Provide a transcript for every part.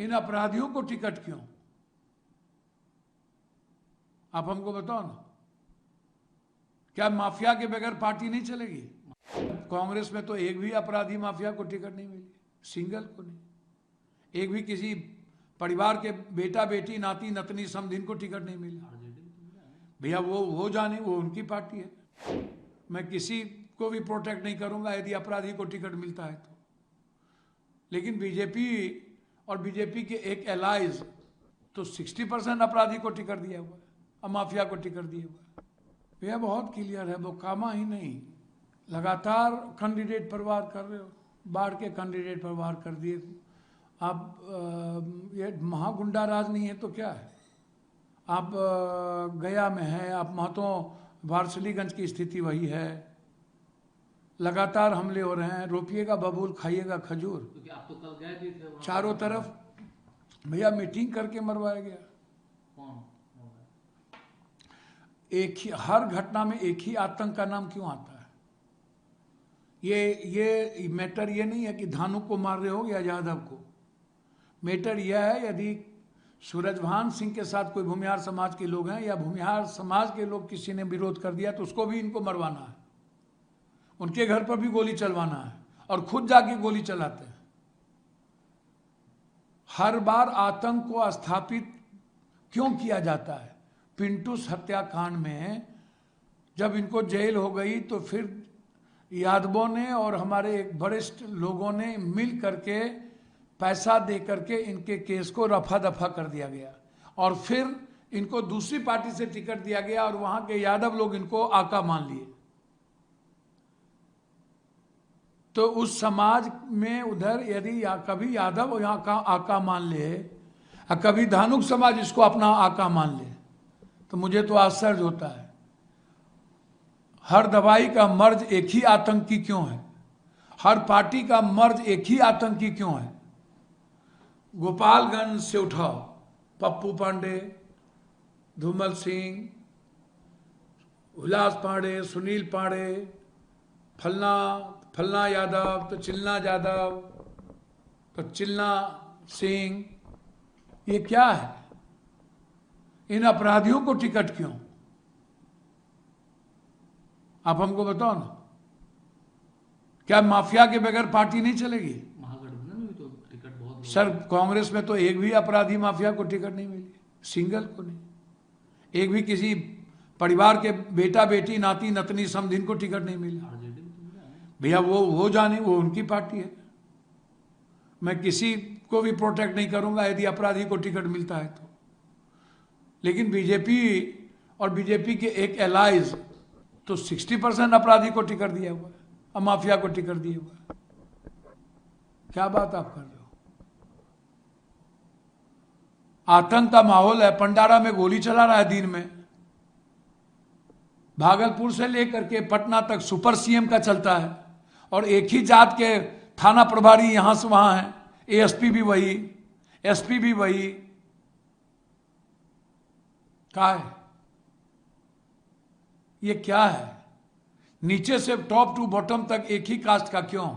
इन अपराधियों को टिकट क्यों? आप हमको बताओ ना। क्या माफिया के बगैर पार्टी नहीं चलेगी? कांग्रेस में तो एक भी अपराधी माफिया को टिकट नहीं मिली, सिंगल को नहीं। एक भी किसी परिवार के बेटा बेटी नाती नतनी समधिन को टिकट नहीं मिला। भैया वो जाने, वो उनकी पार्टी है। मैं किसी को भी प्रोटेक्ट नहीं करूंगा यदि अपराधी को टिकट मिलता है तो। लेकिन बीजेपी और बीजेपी के एक एलाइज तो 60% अपराधी को टिकट दिया हुआ है और माफिया को टिकट दिया हुआ है। भैया बहुत क्लियर है, वो कामा ही नहीं, लगातार कैंडिडेट पर वार कर रहे हो। बाढ़ के कैंडिडेट पर वार कर दिए आप। ये महागुंडा राज नहीं है तो क्या है? आप गया में है, आप महतो वारसलीगंज की स्थिति वही है। लगातार हमले हो रहे हैं, रोपिएगा बबूल खाइएगा खजूर। क्योंकि आप तो कल गए भी थे वहाँ। चारों तरफ भैया मीटिंग करके मरवाया गया। कौन? एक ही, हर घटना में एक ही आतंक का नाम क्यों आता है? ये मैटर ये नहीं है कि धानु को मार रहे हो या यादव को। मैटर यह है यदि सूरजभान सिंह के साथ कोई भूमिहार समाज के लोग हैं या भूमिहार समाज के लोग किसी ने विरोध कर दिया तो उसको भी इनको मरवाना है, उनके घर पर भी गोली चलवाना है और खुद जाके गोली चलाते हैं। हर बार आतंक को स्थापित क्यों किया जाता है? पिंटूस हत्याकांड में जब इनको जेल हो गई तो फिर यादवों ने और हमारे एक वरिष्ठ लोगों ने मिल करके पैसा दे करके इनके केस को रफा दफा कर दिया गया और फिर इनको दूसरी पार्टी से टिकट दिया गया और वहां के यादव लोग इनको आका मान लिए। तो उस समाज में उधर यदि कभी यादव यहाँ का आका मान ले और कभी धानुक समाज इसको अपना आका मान ले तो मुझे तो आश्चर्य होता है। हर दवाई का मर्ज एक ही आतंकी क्यों है? हर पार्टी का मर्ज एक ही आतंकी क्यों है? गोपालगंज से उठाओ, पप्पू पांडे, धूमल सिंह, उल्लास पांडे, सुनील पांडे, फलना यादव, तो चिल्ला यादव, तो चिल्ला सिंह, ये क्या है? इन अपराधियों को टिकट क्यों? आप हमको बताओ ना। क्या माफिया के बगैर पार्टी नहीं चलेगी? महागठबंधन में भी तो टिकट बहुत सर कांग्रेस में तो एक भी अपराधी माफिया को टिकट नहीं मिली, सिंगल को नहीं। एक भी किसी परिवार के बेटा बेटी नाती नतनी समधिन को टिकट नहीं मिला। भैया वो जाने, वो उनकी पार्टी है। मैं किसी को भी प्रोटेक्ट नहीं करूंगा यदि अपराधी को टिकट मिलता है तो। लेकिन बीजेपी और बीजेपी के एक एलाइज तो 60% अपराधी को टिकट दिया हुआ है और माफिया को टिकट दिया हुआ है। क्या बात आप कर रहे हो? आतंक का माहौल है। पंडारा में गोली चला रहा है दिन में। भागलपुर से लेकर के पटना तक सुपर सीएम का चलता है और एक ही जात के थाना प्रभारी यहां से वहां है, एएसपी भी वही, एसपी भी वही। क्या है ये? क्या है? नीचे से टॉप टू बॉटम तक एक ही कास्ट का क्यों?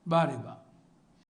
बारे बार